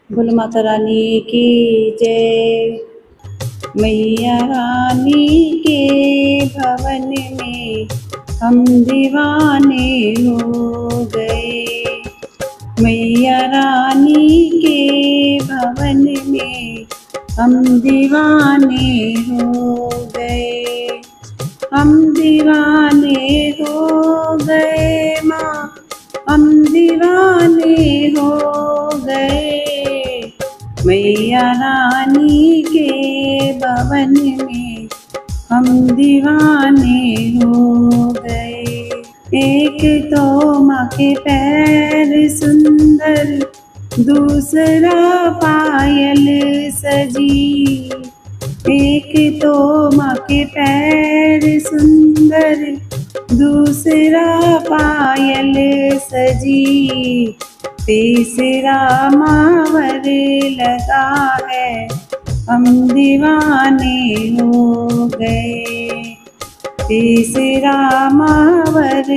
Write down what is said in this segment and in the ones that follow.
बोलो माता रानी की जय। मैया रानी के भवन में हम दीवाने हो गए। मैया रानी के भवन में हम दीवाने हो गए। हम दीवाने हो गए माँ, हम दीवाने हो गए। मैया रानी के भवन में हम दीवाने हो गए। एक तो माँ के पैर सुंदर, दूसरा पायल सजी। एक तो माँ के पैर सुंदर, दूसरा पायल सजी। तीसरा मावर लगा है, हम दीवाने हो गए। तीसरा मावर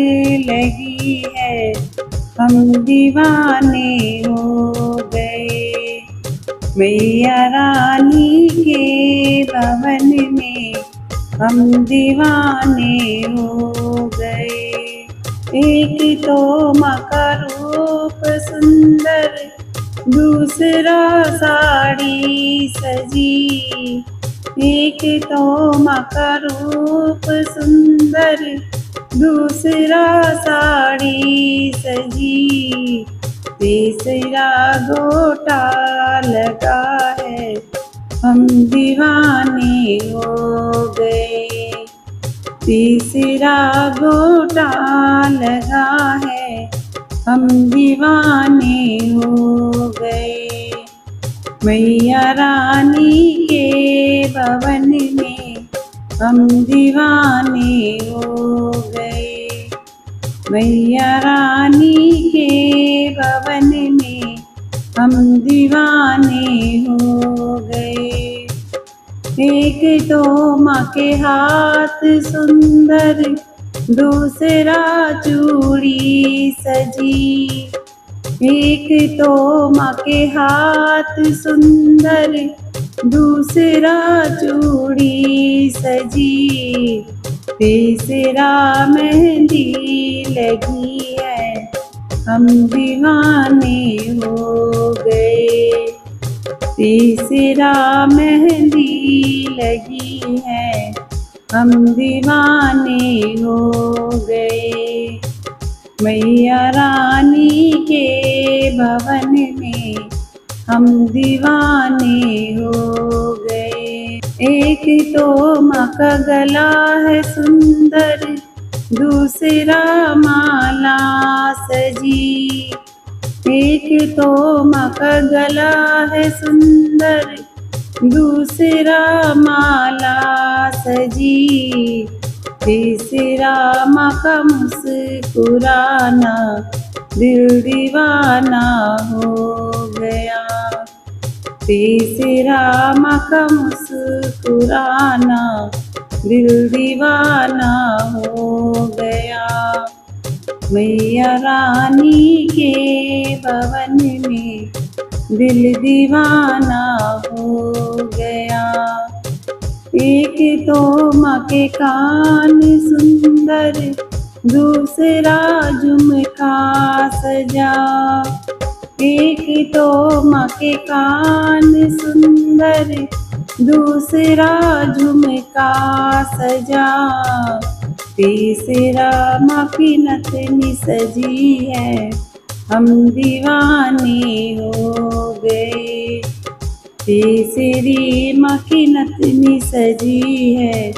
लगी है, हम दीवाने हो गए। मैया रानी के भवन में हम दीवाने हो गए। एक तो माँ का रूप सुंदर, दूसरा साड़ी सजी। एक तो माँ का रूप सुंदर, दूसरा साड़ी सजी। तीसरा गोटा लगा है, हम दीवाने हो गए। तीसरा गोटा लगा है, हम दीवाने हो गए। मैया रानी के भवन में हम दीवाने हो गए। मैया रानी के भवन में हम दीवाने हो गए। एक तो माँ के हाथ सुंदर, दूसरा चूड़ी सजी। एक तो माँ के हाथ सुंदर, दूसरा चूड़ी सजी। तीसरा मेहंदी लगी है, हम दीवाने हो गए। तीसरा मेहंदी लगी है, हम दीवाने हो गए। मैया रानी के भवन में हम दीवाने हो गए। एक तो माँ का गला है सुंदर, दूसरा माला सजी। एक तो माँ का गला है सुंदर, दूसरा माला सजी। तीसरा माँ का मुस्कुराना, दिल दीवाना हो गया। तीसरा माँ का मुस्कुराना, दिल दीवाना हो गया। मैया रानी के भवन में दिल दीवाना हो गया। एक तो माँ के कान सुंदर, दूसरा झुमका सजा। एक तो माँ के कान सुंदर, दूसरा झुमका सजा। तीसरा माँ की नथनी सजी है, हम दीवाने हो गए। तीसरी माँ की नथनी सजी है,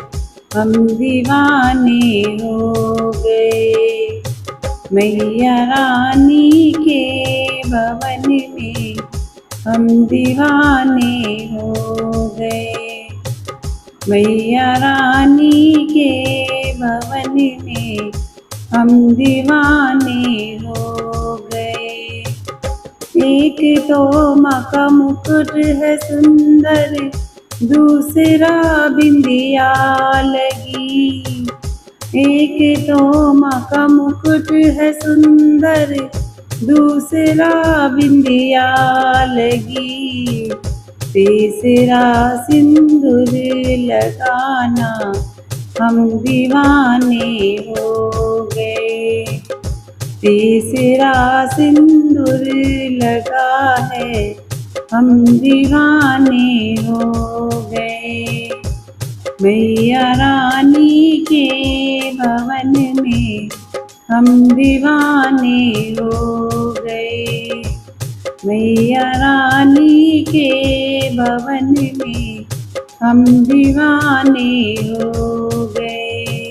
हम दीवाने हो गए। मैया रानी के भवन में हम दीवाने हो गए। मैया रानी के भवन में हम दीवाने हो गए। एक तो माँ का मुकुट है सुंदर, दूसरा बिंदिया लगी। एक तो माँ का मुकुट है सुंदर, दूसरा बिंदिया लगी, तीसरा सिंदूर लगाना, हम दीवाने हो गए। तीसरा सिंदूर लगा है, हम दीवाने हो गए। मैया रानी के भवन में हम दीवाने हो गए। मैया रानी के भवन में हम दीवाने हो गए।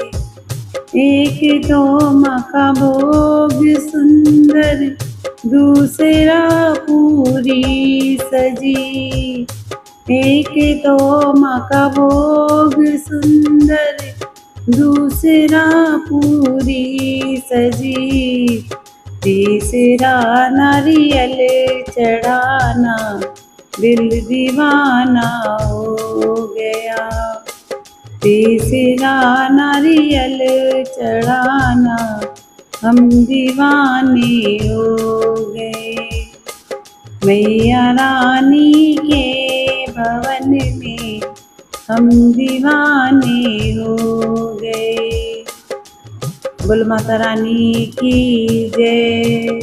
एक तो माँ का भोग सुंदर, दूसरा पूरी सजी। एक तो माँ का भोग सुंदर, दूसरा पूरी सजी। तीसरा नारियल चढ़ाना, दिल दीवाना हो गया। तीसरा नारियल चढ़ाना, हम दीवाने हो गए। मैया रानी के भवन में हम दीवाने हो गए। बोल माता रानी की जय।